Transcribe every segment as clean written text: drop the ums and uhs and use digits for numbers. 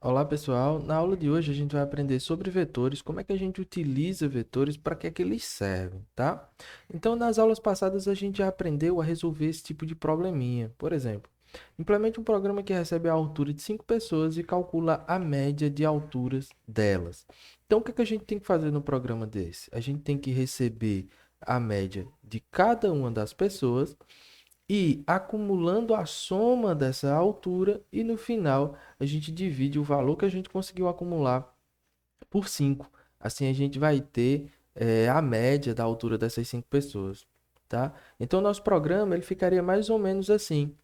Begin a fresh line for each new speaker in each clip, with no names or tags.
Olá pessoal, na aula de hoje a gente vai aprender sobre vetores, como é que a gente utiliza vetores, para que é que eles servem, tá? Então nas aulas passadas a gente já aprendeu a resolver esse tipo de probleminha. Por exemplo, implemente um programa que recebe a altura de 5 pessoas e calcula a média de alturas delas. Então o que é que a gente tem que fazer no programa desse? A gente tem que receber a média de cada uma das pessoas e acumulando a soma dessa altura e no final a gente divide o valor que a gente conseguiu acumular por 5. Assim a gente vai ter a média da altura dessas 5 pessoas, tá? Então nosso programa ele ficaria mais ou menos assim.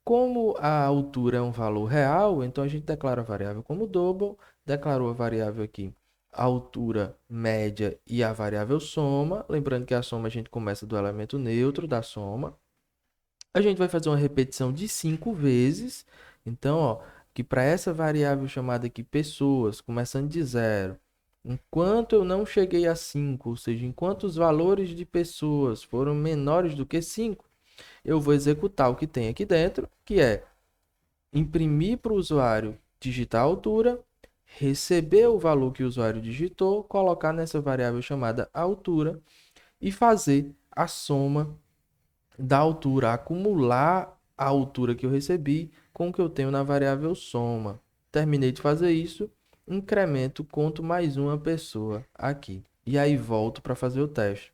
Como a altura é um valor real, então a gente declara a variável como double, declarou a variável aqui a altura média e a variável soma. Lembrando que a soma a gente começa do elemento neutro da soma. A gente vai fazer uma repetição de 5 vezes. Então, ó, que para essa variável chamada aqui pessoas, começando de zero, enquanto eu não cheguei a 5, ou seja, enquanto os valores de pessoas foram menores do que 5, eu vou executar o que tem aqui dentro, que é imprimir para o usuário digitar a altura, receber o valor que o usuário digitou, colocar nessa variável chamada altura e fazer a soma da altura, acumular a altura que eu recebi com o que eu tenho na variável soma. Terminei de fazer isso, incremento, conto mais uma pessoa aqui. E aí volto para fazer o teste.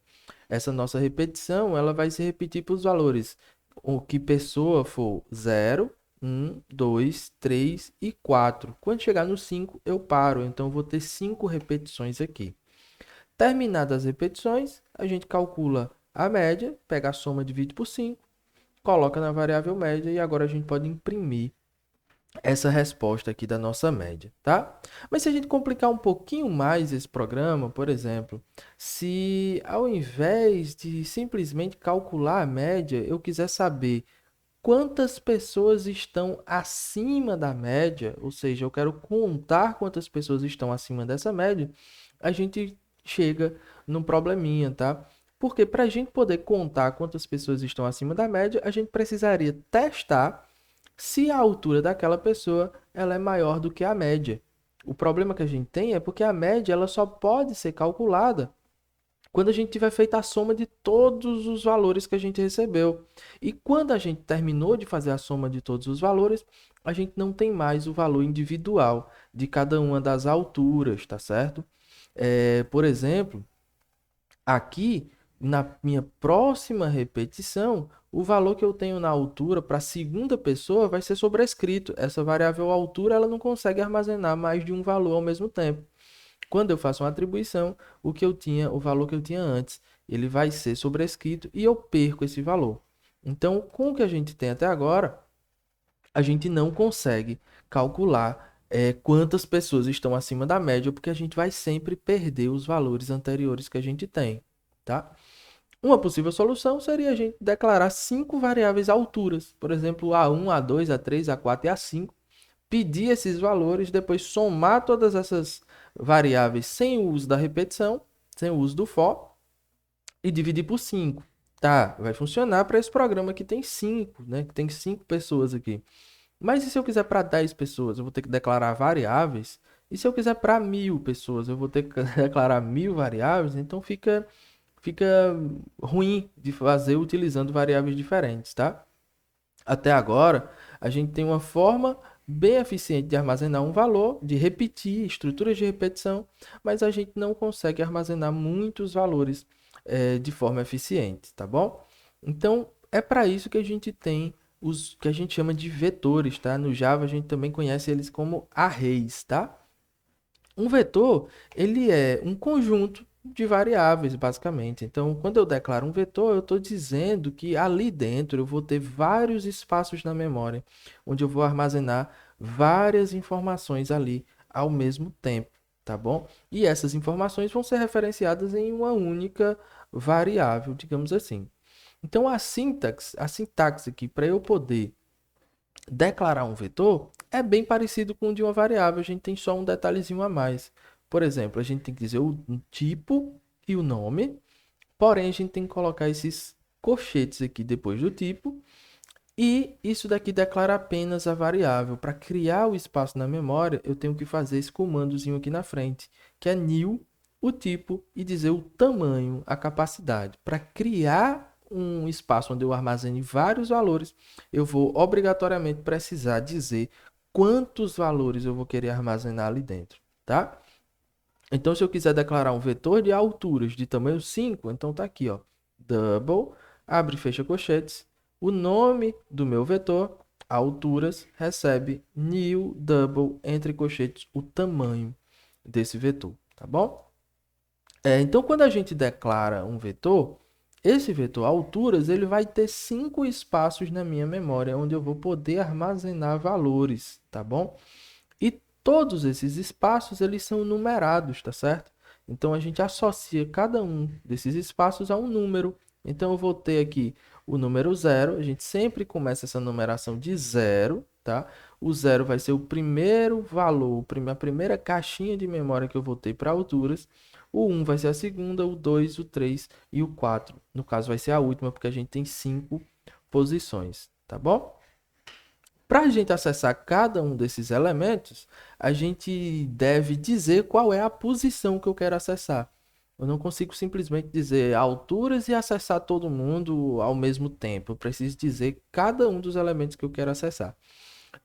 Essa nossa repetição, ela vai se repetir para os valores. O que pessoa for 0, 1, 2, 3 e 4. Quando chegar no 5, eu paro. Então, eu vou ter 5 repetições aqui. Terminadas as repetições, a gente calcula a média, pega a soma, divide por 5, coloca na variável média e agora a gente pode imprimir essa resposta aqui da nossa média, tá? Mas se a gente complicar um pouquinho mais esse programa, por exemplo, se ao invés de simplesmente calcular a média, eu quiser saber quantas pessoas estão acima da média, ou seja, eu quero contar quantas pessoas estão acima dessa média, a gente chega num probleminha, tá? Porque para a gente poder contar quantas pessoas estão acima da média, a gente precisaria testar se a altura daquela pessoa ela é maior do que a média. O problema que a gente tem é porque a média ela só pode ser calculada quando a gente tiver feito a soma de todos os valores que a gente recebeu. E quando a gente terminou de fazer a soma de todos os valores, a gente não tem mais o valor individual de cada uma das alturas, tá certo? Por exemplo, aqui na minha próxima repetição, o valor que eu tenho na altura para a segunda pessoa vai ser sobrescrito. Essa variável altura ela não consegue armazenar mais de um valor ao mesmo tempo. Quando eu faço uma atribuição, o valor que eu tinha antes, ele vai ser sobrescrito e eu perco esse valor. Então, com o que a gente tem até agora, a gente não consegue calcular quantas pessoas estão acima da média, porque a gente vai sempre perder os valores anteriores que a gente tem, tá? Uma possível solução seria a gente declarar 5 variáveis alturas, por exemplo, A1, A2, A3, A4 e A5, pedir esses valores, depois somar todas essas variáveis sem o uso da repetição, sem o uso do for, e dividir por 5. Tá, vai funcionar para esse programa que tem 5, né? Que tem 5 pessoas aqui. Mas e se eu quiser para 10 pessoas, eu vou ter que declarar variáveis. E se eu quiser para 1.000 pessoas, eu vou ter que declarar 1.000 variáveis. Então fica ruim de fazer utilizando variáveis diferentes, tá? Até agora, a gente tem uma forma bem eficiente de armazenar um valor, de repetir estruturas de repetição, mas a gente não consegue armazenar muitos valores de forma eficiente, tá bom? Então, é para isso que a gente tem os que a gente chama de vetores, tá? No Java a gente também conhece eles como arrays, tá? Um vetor, ele é um conjunto de variáveis, basicamente. Então, quando eu declaro um vetor, eu estou dizendo que ali dentro eu vou ter vários espaços na memória, onde eu vou armazenar várias informações ali ao mesmo tempo, tá bom? E essas informações vão ser referenciadas em uma única variável, digamos assim. Então, a sintaxe aqui, para eu poder declarar um vetor é bem parecido com o de uma variável, a gente tem só um detalhezinho a mais. Por exemplo, a gente tem que dizer o tipo e o nome, porém a gente tem que colocar esses colchetes aqui depois do tipo E isso daqui declara apenas a variável. Para criar o espaço na memória, eu tenho que fazer esse comandozinho aqui na frente, que é new, o tipo, e dizer o tamanho, a capacidade. Para criar um espaço onde eu armazene vários valores, eu vou obrigatoriamente precisar dizer quantos valores eu vou querer armazenar ali dentro, tá? Então, se eu quiser declarar um vetor de alturas de tamanho 5, então tá aqui, ó, double, abre e fecha colchetes, o nome do meu vetor, alturas, recebe new double, entre colchetes, o tamanho desse vetor, tá bom? Então, quando a gente declara um vetor, esse vetor alturas, ele vai ter 5 espaços na minha memória, onde eu vou poder armazenar valores, tá bom? E todos esses espaços, eles são numerados, tá certo? Então, a gente associa cada um desses espaços a um número. Então, eu vou ter aqui o número zero. A gente sempre começa essa numeração de zero, tá? O zero vai ser o primeiro valor, a primeira caixinha de memória que eu vou ter para alturas. O 1 vai ser a segunda, o 2, o 3 e o 4. No caso, vai ser a última, porque a gente tem 5 posições, tá bom? Para a gente acessar cada um desses elementos, a gente deve dizer qual é a posição que eu quero acessar. Eu não consigo simplesmente dizer alturas e acessar todo mundo ao mesmo tempo. Eu preciso dizer cada um dos elementos que eu quero acessar.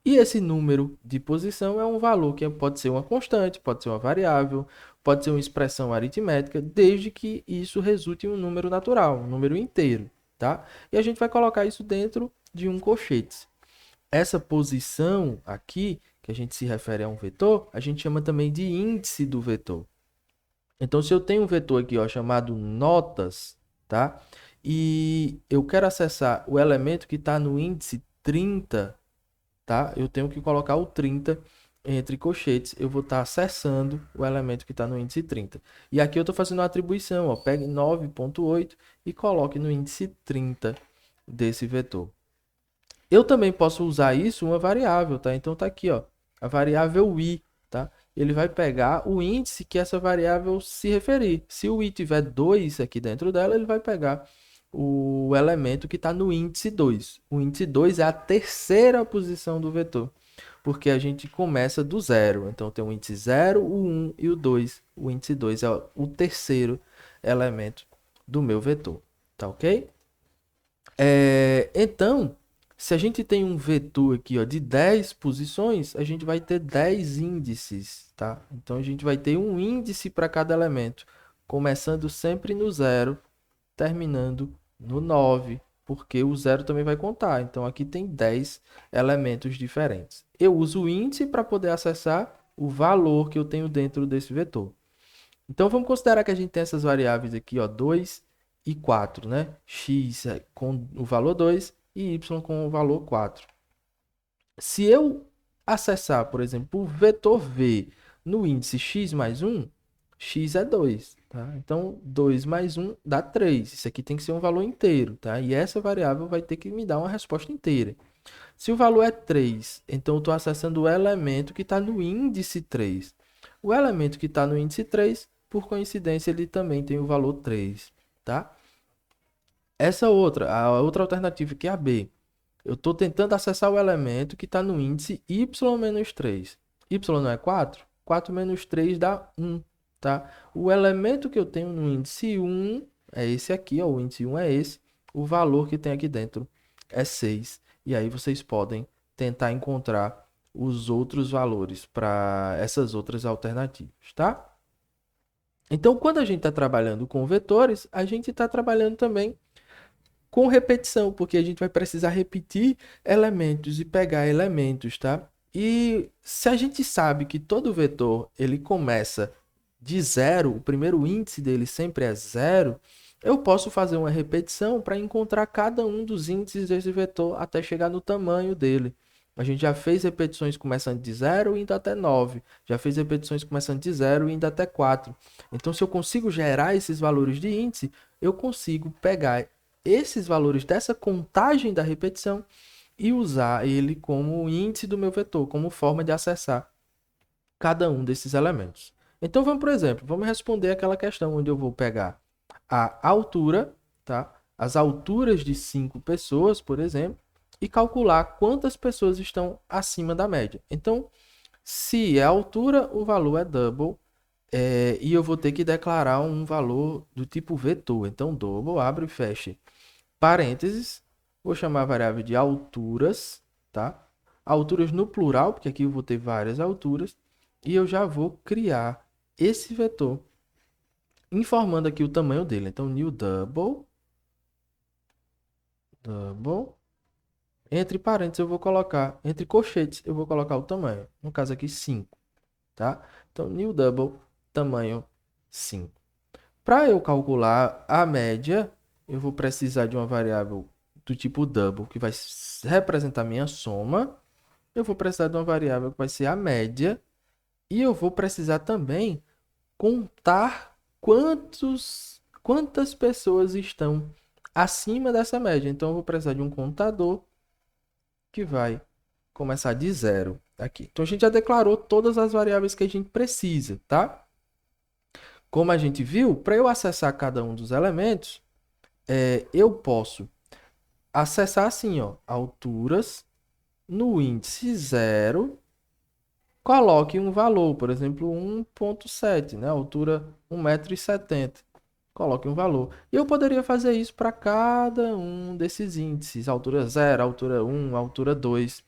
E esse número de posição é um valor que pode ser uma constante, pode ser uma variável, pode ser uma expressão aritmética, desde que isso resulte em um número natural, um número inteiro, tá? E a gente vai colocar isso dentro de um colchete. Essa posição aqui, que a gente se refere a um vetor, a gente chama também de índice do vetor. Então, se eu tenho um vetor aqui, ó, chamado notas, tá? E eu quero acessar o elemento que está no índice 30, tá? Eu tenho que colocar o 30 entre colchetes. Eu vou estar acessando o elemento que está no índice 30. E aqui eu estou fazendo uma atribuição, ó. Pegue 9.8 e coloque no índice 30 desse vetor. Eu também posso usar isso uma variável, tá? Então tá aqui, ó, a variável i, tá? Ele vai pegar o índice que essa variável se referir. Se o i tiver 2 aqui dentro dela, ele vai pegar o elemento que está no índice 2. O índice 2 é a terceira posição do vetor, porque a gente começa do zero. Então tem o índice 0, o 1 e o 2. O índice 2 é o terceiro elemento do meu vetor, tá ok? Então, se a gente tem um vetor aqui, ó, de 10 posições, a gente vai ter 10 índices, tá? Então, a gente vai ter um índice para cada elemento, começando sempre no zero, terminando no 9, porque o zero também vai contar. Então, aqui tem 10 elementos diferentes. Eu uso o índice para poder acessar o valor que eu tenho dentro desse vetor. Então, vamos considerar que a gente tem essas variáveis aqui, ó, 2 e 4, né? X com o valor 2 e Y com o valor 4. Se eu acessar, por exemplo, o vetor V no índice x mais 1, x é 2, tá? Então, 2 mais 1 dá 3. Isso aqui tem que ser um valor inteiro, tá? E essa variável vai ter que me dar uma resposta inteira. Se o valor é 3, então eu estou acessando o elemento que está no índice 3. O elemento que está no índice 3, por coincidência, ele também tem o valor 3, tá? A outra alternativa que é a B. Eu estou tentando acessar o elemento que está no índice y menos 3. Y não é 4? 4 menos 3 dá 1, tá? O elemento que eu tenho no índice 1 é esse aqui, ó, o índice 1 é esse. O valor que tem aqui dentro é 6. E aí vocês podem tentar encontrar os outros valores para essas outras alternativas, tá? Então, quando a gente está trabalhando com vetores, a gente está trabalhando também com repetição, porque a gente vai precisar repetir elementos e pegar elementos, tá? E se a gente sabe que todo vetor ele começa de zero, o primeiro índice dele sempre é zero, eu posso fazer uma repetição para encontrar cada um dos índices desse vetor até chegar no tamanho dele. A gente já fez repetições começando de 0 e indo até 9. Já fez repetições começando de 0 e indo até 4. Então, se eu consigo gerar esses valores de índice, eu consigo pegar esses valores dessa contagem da repetição e usar ele como índice do meu vetor, como forma de acessar cada um desses elementos. Então vamos, por exemplo, vamos responder aquela questão onde eu vou pegar a altura, tá? As alturas de 5 pessoas, por exemplo, e calcular quantas pessoas estão acima da média. Então, se é altura, o valor é double, e eu vou ter que declarar um valor do tipo vetor. Então, double, abre e fecha parênteses, vou chamar a variável de alturas, tá? Alturas no plural, porque aqui eu vou ter várias alturas, e eu já vou criar esse vetor, informando aqui o tamanho dele. Então, new double, entre parênteses eu vou colocar, entre colchetes eu vou colocar o tamanho, no caso aqui 5, tá? Então, new double, tamanho 5. Para eu calcular a média, eu vou precisar de uma variável do tipo double, que vai representar minha soma. Eu vou precisar de uma variável que vai ser a média. E eu vou precisar também contar quantas pessoas estão acima dessa média. Então, eu vou precisar de um contador que vai começar de zero aqui. Então, a gente já declarou todas as variáveis que a gente precisa, tá? Como a gente viu, para eu acessar cada um dos elementos, eu posso acessar assim, ó, alturas no índice 0, coloque um valor, por exemplo, 1,7, né? Altura 1,70 m. Coloque um valor. E eu poderia fazer isso para cada um desses índices, altura 0, altura 1, altura 2,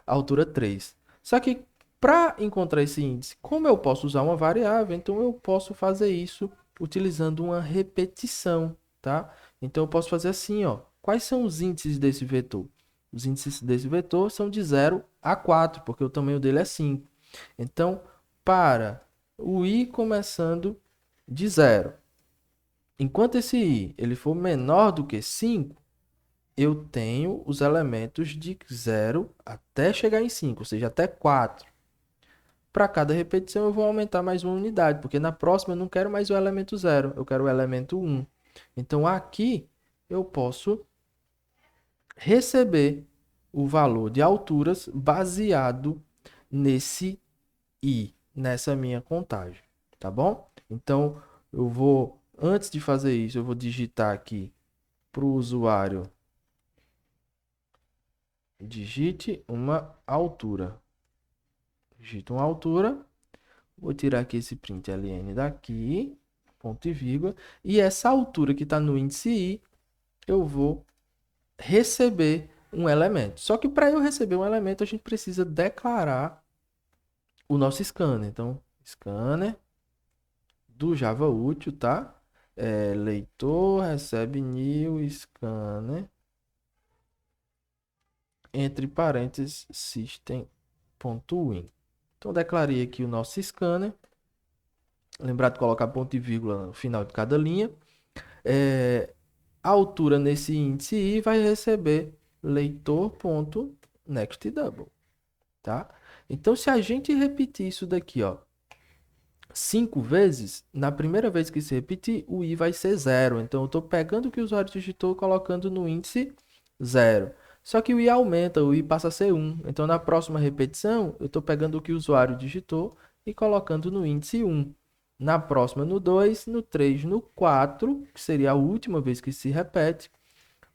altura 3. Só que para encontrar esse índice, como eu posso usar uma variável, então eu posso fazer isso utilizando uma repetição, tá? Então eu posso fazer assim, ó. Quais são os índices desse vetor? Os índices desse vetor são de 0 a 4, porque o tamanho dele é 5. Então, para o i começando de 0, enquanto esse i ele for menor do que 5, eu tenho os elementos de 0 até chegar em 5, ou seja, até 4. Para cada repetição eu vou aumentar mais uma unidade, porque na próxima eu não quero mais o elemento 0, eu quero o elemento 1. Então aqui eu posso receber o valor de alturas baseado nesse i, nessa minha contagem, tá bom? Então eu vou, antes de fazer isso, eu vou digitar aqui para o usuário, digite uma altura. Digito uma altura, vou tirar aqui esse print ln daqui, ponto e vírgula, e essa altura que está no índice i, eu vou receber um elemento. Só que para eu receber um elemento, a gente precisa declarar o nosso scanner. Então, scanner do Java útil, tá? Leitor recebe new scanner, entre parênteses, system.in. Então, declarei aqui o nosso scanner. Lembrar de colocar ponto e vírgula no final de cada linha. A altura nesse índice i vai receber leitor.nextDouble, tá? Então, se a gente repetir isso daqui, ó, 5 vezes, na primeira vez que se repetir, o i vai ser 0. Então, eu estou pegando o que o usuário digitou e colocando no índice 0. Só que o i aumenta, o i passa a ser 1. Então, na próxima repetição, eu estou pegando o que o usuário digitou e colocando no índice 1. Na próxima, no 2, no 3, no 4, que seria a última vez que se repete,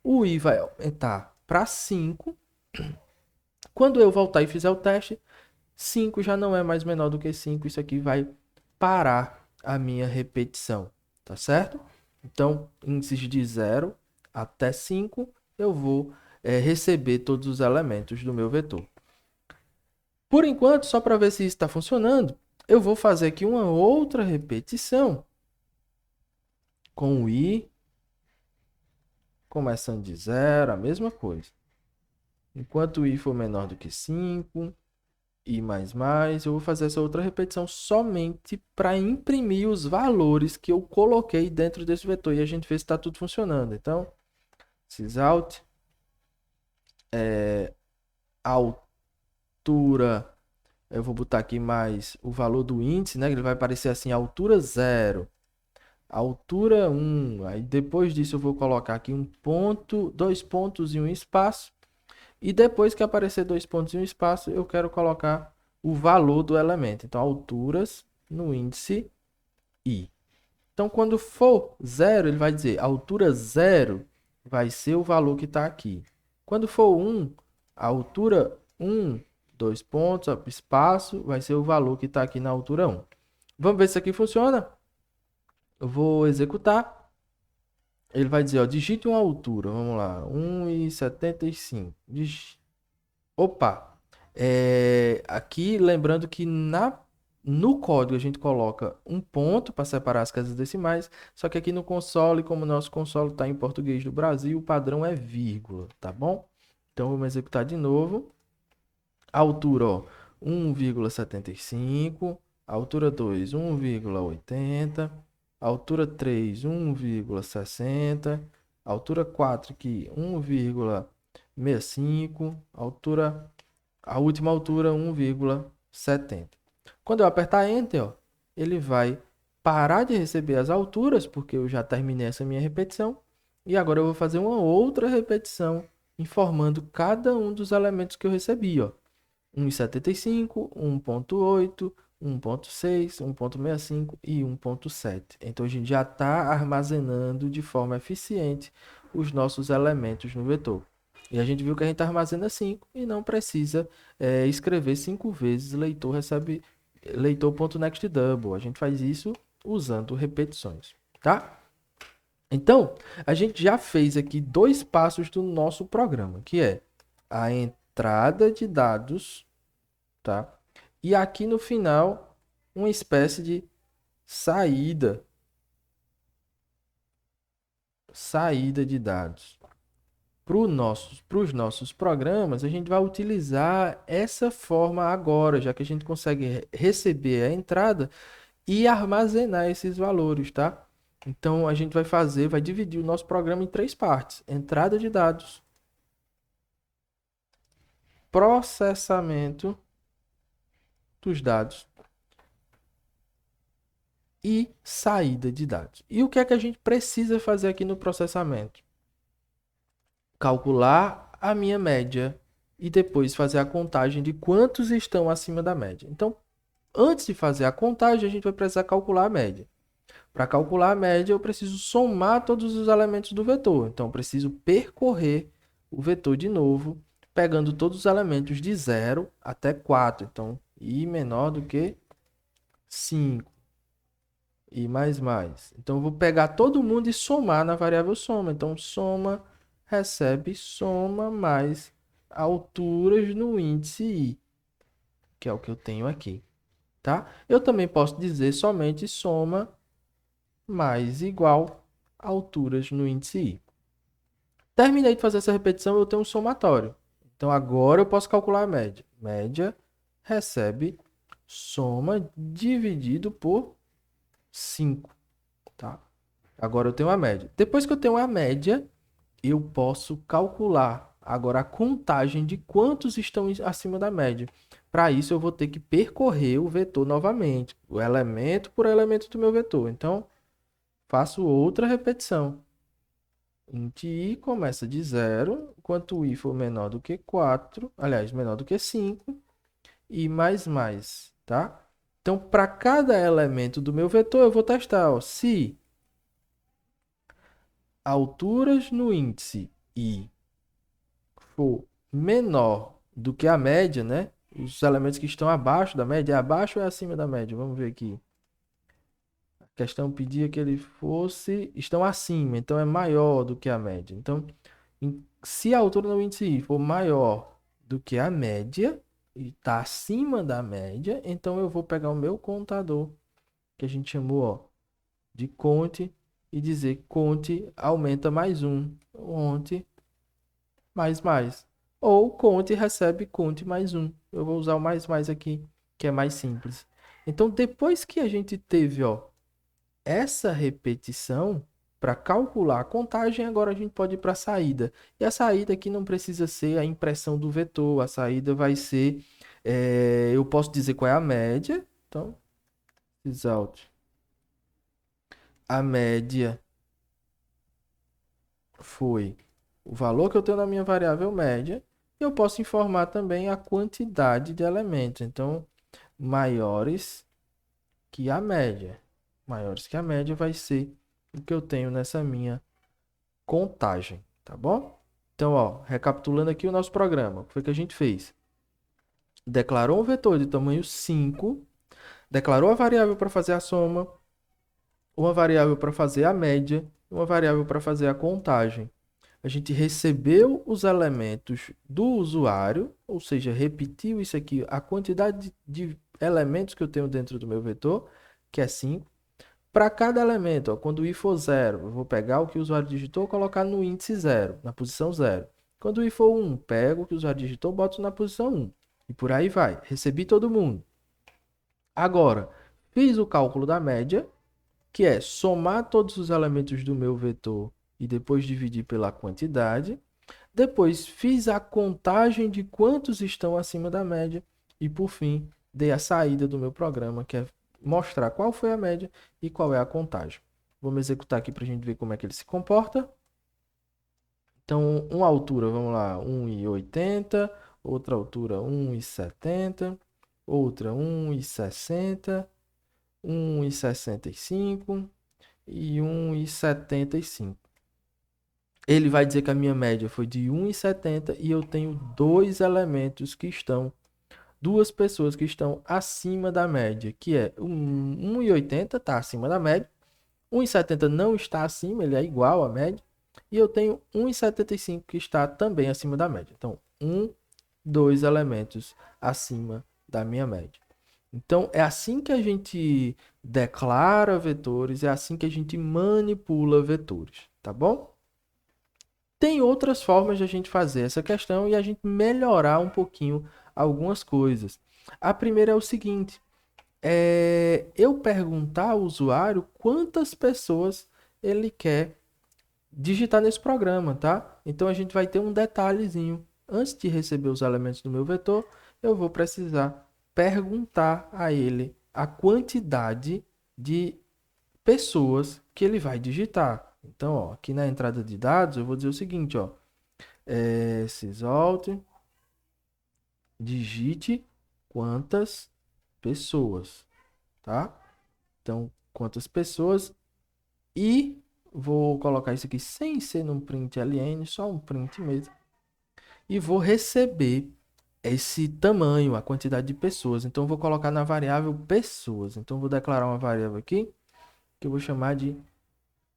o i vai aumentar para 5. Quando eu voltar e fizer o teste, 5 já não é mais menor do que 5. Isso aqui vai parar a minha repetição, tá certo? Então, índices de 0 até 5, eu vou receber todos os elementos do meu vetor. Por enquanto, só para ver se isso está funcionando, eu vou fazer aqui uma outra repetição com o i começando de 0, a mesma coisa. Enquanto o i for menor do que 5, i mais, eu vou fazer essa outra repetição somente para imprimir os valores que eu coloquei dentro desse vetor e a gente vê se está tudo funcionando. Então, sysout, altura, eu vou botar aqui mais o valor do índice, né? Ele vai aparecer assim, altura 0, altura 1. Aí depois disso eu vou colocar aqui um ponto, 2 pontos e um espaço. E depois que aparecer 2 pontos e um espaço, eu quero colocar o valor do elemento. Então, alturas no índice i. Então, quando for 0, ele vai dizer altura 0 vai ser o valor que está aqui. Quando for 1, a altura 1, 2 pontos, espaço, vai ser o valor que está aqui na altura 1. Vamos ver se isso aqui funciona? Eu vou executar. Ele vai dizer, ó, digite uma altura. Vamos lá, 1,75. Opa! Aqui, lembrando que no código a gente coloca um ponto para separar as casas decimais, só que aqui no console, como o nosso console está em português do Brasil, o padrão é vírgula, tá bom? Então vamos executar de novo. Altura, ó, 1,75. Altura 2, 1,80. Altura 3, 1,60. Altura 4 aqui, 1,65. A última altura, 1,70. Quando eu apertar Enter, ó, ele vai parar de receber as alturas, porque eu já terminei essa minha repetição. E agora eu vou fazer uma outra repetição, informando cada um dos elementos que eu recebi, ó. 1,75, 1,8, 1,6, 1,65 e 1,7. Então a gente já está armazenando de forma eficiente os nossos elementos no vetor. E a gente viu que a gente armazena 5 e não precisa escrever 5 vezes leitor recebe leitor.nextDouble. A gente faz isso usando repetições, tá? Então, a gente já fez aqui 2 passos do nosso programa, que é a entrada de dados, tá? E aqui no final, uma espécie de saída de dados. Para os nossos programas, a gente vai utilizar essa forma agora, já que a gente consegue receber a entrada e armazenar esses valores, tá? Então, a gente vai dividir o nosso programa em 3 partes: entrada de dados, processamento dos dados e saída de dados. E o que é que a gente precisa fazer aqui no processamento? Calcular a minha média e depois fazer a contagem de quantos estão acima da média. Então, antes de fazer a contagem, a gente vai precisar calcular a média. Para calcular a média, eu preciso somar todos os elementos do vetor. Então, eu preciso percorrer o vetor de novo, pegando todos os elementos de 0 até 4. Então, i menor do que 5. E mais. Então, eu vou pegar todo mundo e somar na variável soma. Então, soma recebe soma mais alturas no índice i, que é o que eu tenho aqui, tá? Eu também posso dizer somente soma mais igual alturas no índice i. Terminei de fazer essa repetição, eu tenho um somatório. Então, agora eu posso calcular a média. Média recebe soma dividido por 5, tá? Agora eu tenho a média. Depois que eu tenho a média, eu posso calcular agora a contagem de quantos estão acima da média. Para isso, eu vou ter que percorrer o vetor novamente, o elemento por elemento do meu vetor. Então, faço outra repetição. Int i começa de 0, enquanto i for menor do que 4, aliás, menor do que 5, e mais, tá? Então, para cada elemento do meu vetor, eu vou testar, ó, se alturas no índice i for menor do que a média, né? Os elementos que estão abaixo da média, é abaixo ou é acima da média? Vamos ver aqui. A questão pedia que ele fosse, estão acima, então é maior do que a média. Então, se a altura no índice I for maior do que a média, e está acima da média, então eu vou pegar o meu contador, que a gente chamou, ó, de conte, e dizer conte aumenta mais um. Conte mais. Ou conte recebe conte mais um. Eu vou usar o mais aqui, que é mais simples. Então, depois que a gente teve, ó, essa repetição para calcular a contagem, agora a gente pode ir para a saída. E a saída aqui não precisa ser a impressão do vetor. A saída vai ser, eu posso dizer qual é a média. Então, result. A média foi o valor que eu tenho na minha variável média. E eu posso informar também a quantidade de elementos. Então, maiores que a média. Maiores que a média vai ser o que eu tenho nessa minha contagem, tá bom? Então, ó, recapitulando aqui o nosso programa, o que foi que a gente fez? Declarou um vetor de tamanho 5, declarou a variável para fazer a soma, uma variável para fazer a média, uma variável para fazer a contagem. A gente recebeu os elementos do usuário, ou seja, repetiu isso aqui, a quantidade de elementos que eu tenho dentro do meu vetor, que é 5. Para cada elemento, ó, quando o i for 0, eu vou pegar o que o usuário digitou e colocar no índice 0, na posição 0. Quando o i for 1, pego o que o usuário digitou e boto na posição 1. E por aí vai. Recebi todo mundo. Agora, fiz o cálculo da média, que é somar todos os elementos do meu vetor e depois dividir pela quantidade. Depois fiz a contagem de quantos estão acima da média e por fim dei a saída do meu programa, que é mostrar qual foi a média e qual é a contagem. Vamos executar aqui para a gente ver como é que ele se comporta. Então, uma altura, vamos lá, 1,80, outra altura 1,70, outra 1,60, 1,65 e 1,75. Ele vai dizer que a minha média foi de 1,70 e eu tenho dois elementos que estão, duas pessoas que estão acima da média, que é 1,80 está acima da média, 1,70 não está acima, ele é igual à média, e eu tenho 1,75 que está também acima da média. Então, dois elementos acima da minha média. Então, é assim que a gente declara vetores, é assim que a gente manipula vetores, tá bom? Tem outras formas de a gente fazer essa questão e a gente melhorar um pouquinho algumas coisas. A primeira é o seguinte, eu perguntar ao usuário quantas pessoas ele quer digitar nesse programa, tá? Então a gente vai ter um detalhezinho. Antes de receber os elementos do meu vetor, eu vou precisar perguntar a ele a quantidade de pessoas que ele vai digitar. Então, ó, aqui na entrada de dados, eu vou dizer o seguinte, ó, sysolt digite quantas pessoas, tá? Então, quantas pessoas e vou colocar isso aqui sem ser num print ln, só um print mesmo. E vou receber esse tamanho, a quantidade de pessoas. Então, vou colocar na variável pessoas. Então, vou declarar uma variável aqui que eu vou chamar de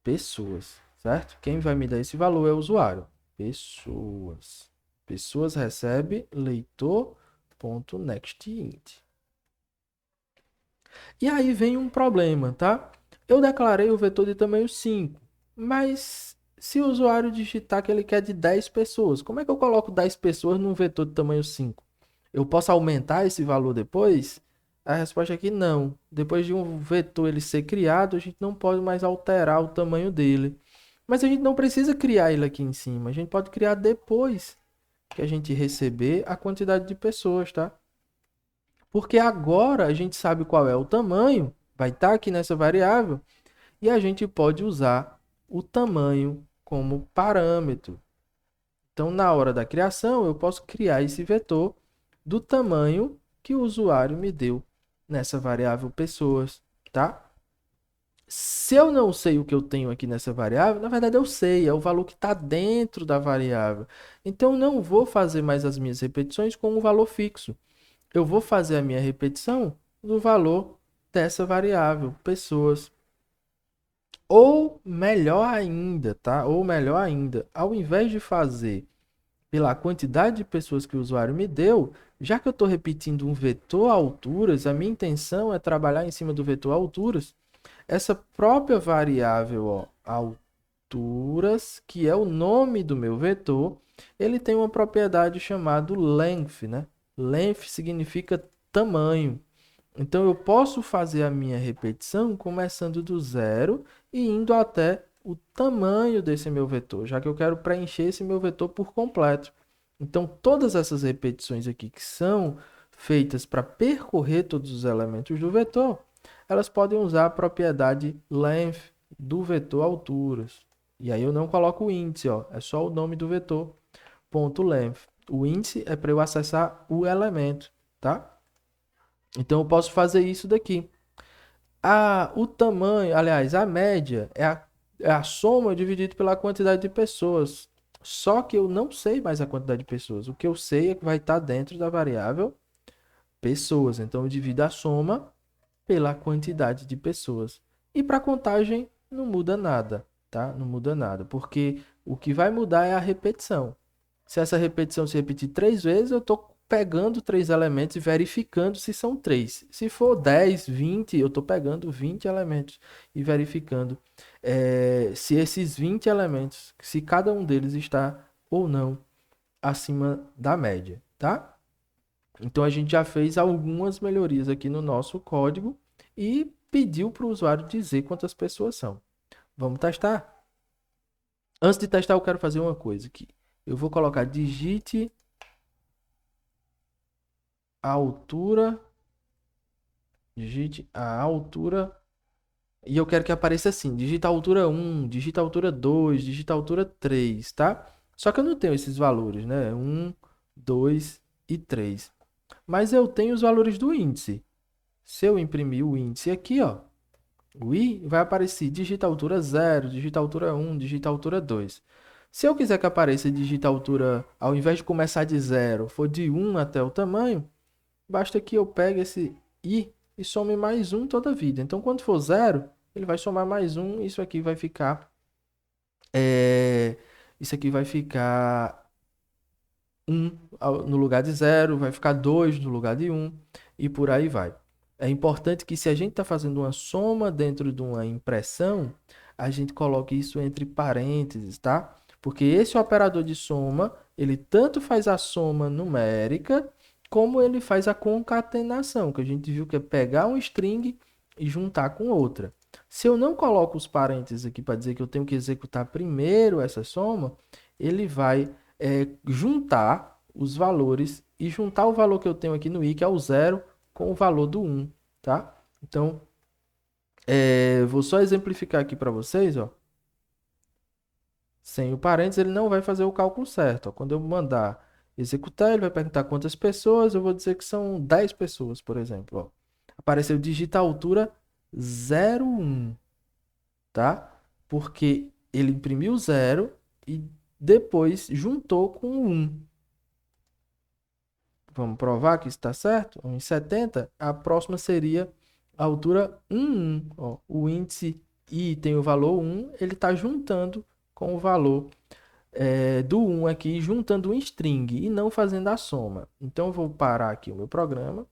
pessoas, certo? Quem vai me dar esse valor é o usuário. Pessoas. Pessoas recebe leitor.nextInt. E aí vem um problema, tá? Eu declarei o vetor de tamanho 5, mas se o usuário digitar que ele quer de 10 pessoas, como é que eu coloco 10 pessoas num vetor de tamanho 5? Eu posso aumentar esse valor depois? A resposta é que não. Depois de um vetor ele ser criado, a gente não pode mais alterar o tamanho dele. Mas a gente não precisa criar ele aqui em cima. A gente pode criar depois que a gente receber a quantidade de pessoas, tá? Porque agora a gente sabe qual é o tamanho, vai estar aqui nessa variável, e a gente pode usar o tamanho como parâmetro. Então, na hora da criação, eu posso criar esse vetor do tamanho que o usuário me deu nessa variável pessoas, tá? Se eu não sei o que eu tenho aqui nessa variável, na verdade eu sei, é o valor que está dentro da variável. Então, eu não vou fazer mais as minhas repetições com um valor fixo. Eu vou fazer a minha repetição do valor dessa variável, pessoas. Ou melhor ainda, tá? Ou melhor ainda, ao invés de fazer pela quantidade de pessoas que o usuário me deu, já que eu estou repetindo um vetor alturas, a minha intenção é trabalhar em cima do vetor alturas. Essa própria variável, ó, alturas, que é o nome do meu vetor, ele tem uma propriedade chamada length, né? Length significa tamanho. Então eu posso fazer a minha repetição começando do zero e indo até o tamanho desse meu vetor, já que eu quero preencher esse meu vetor por completo. Então todas essas repetições aqui que são feitas para percorrer todos os elementos do vetor, elas podem usar a propriedade length do vetor alturas. E aí eu não coloco o índice, ó, é só o nome do vetor, ponto length. O índice é para eu acessar o elemento, tá? Então eu posso fazer isso daqui. O tamanho, aliás, a média é a soma dividida pela quantidade de pessoas. Só que eu não sei mais a quantidade de pessoas. O que eu sei é que vai estar dentro da variável pessoas. Então eu divido a soma pela quantidade de pessoas. E para contagem não muda nada, tá? Não muda nada, porque o que vai mudar é a repetição. Se essa repetição se repetir 3 vezes, eu estou pegando 3 elementos e verificando se são 3. Se for 10, 20, eu estou pegando 20 elementos e verificando se esses 20 elementos, se cada um deles está ou não acima da média, tá? Então a gente já fez algumas melhorias aqui no nosso código e pediu para o usuário dizer quantas pessoas são. Vamos testar? Antes de testar, eu quero fazer uma coisa aqui. Eu vou colocar digite a altura, digite a altura, e eu quero que apareça assim, digita a altura 1, digita a altura 2, digita a altura 3, tá? Só que eu não tenho esses valores, né? 1, 2 e 3. Mas eu tenho os valores do índice. Se eu imprimir o índice aqui, ó, o i vai aparecer digita altura 0, digita altura 1, digita altura 2. Se eu quiser que apareça digita altura, ao invés de começar de 0, for de 1 até o tamanho, basta que eu pegue esse i e some mais 1 toda a vida. Então, quando for 0, ele vai somar mais 1, isso aqui vai ficar... isso aqui vai ficar 1 no lugar de 0, vai ficar 2 no lugar de 1 e por aí vai. É importante que se a gente está fazendo uma soma dentro de uma impressão, a gente coloque isso entre parênteses, tá? Porque esse operador de soma, ele tanto faz a soma numérica, como ele faz a concatenação, que a gente viu que é pegar um string e juntar com outra. Se eu não coloco os parênteses aqui para dizer que eu tenho que executar primeiro essa soma, ele vai juntar os valores e juntar o valor que eu tenho aqui no i, que é o 0, com o valor do 1, tá? Então, vou só exemplificar aqui para vocês, ó. Sem o parênteses, ele não vai fazer o cálculo certo. Ó. Quando eu mandar executar, ele vai perguntar quantas pessoas, eu vou dizer que são 10 pessoas, por exemplo. Ó. Apareceu digita altura 01, tá? Porque ele imprimiu 0 e depois juntou com o 1. Vamos provar que isso está certo? 1,70. A próxima seria a altura 1,1. Ó, o índice I tem o valor 1, ele está juntando com o valor do 1 aqui, juntando um string e não fazendo a soma. Então, eu vou parar aqui o meu programa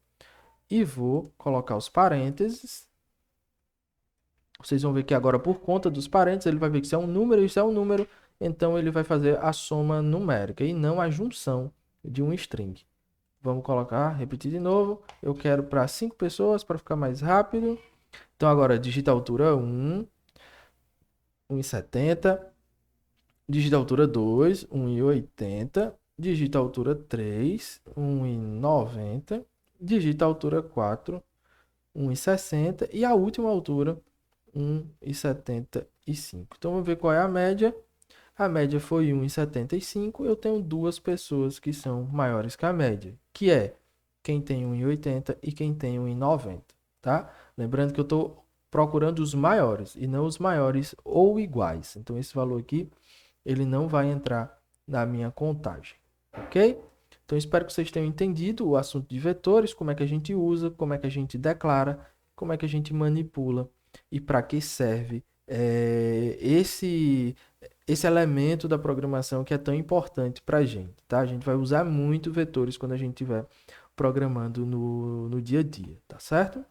e vou colocar os parênteses. Vocês vão ver que agora, por conta dos parênteses, ele vai ver que isso é um número, isso é um número. Então, ele vai fazer a soma numérica e não a junção de um string. Vamos colocar, repetir de novo. Eu quero para 5 pessoas, para ficar mais rápido. Então, agora, digita a altura 1, 1,70. Digita a altura 2, 1,80. Digita a altura 3, 1,90. Digita a altura 4, 1,60. E a última altura, 1,75. Então, vamos ver qual é a média. A média foi 1,75. Eu tenho duas pessoas que são maiores que a média, que é quem tem 1,80 e quem tem 1,90, tá? Lembrando que eu estou procurando os maiores e não os maiores ou iguais. Então, esse valor aqui, ele não vai entrar na minha contagem, ok? Então, espero que vocês tenham entendido o assunto de vetores, como é que a gente usa, como é que a gente declara, como é que a gente manipula e para que serve esse elemento da programação que é tão importante para a gente, tá? A gente vai usar muito vetores quando a gente estiver programando no dia a dia, tá certo?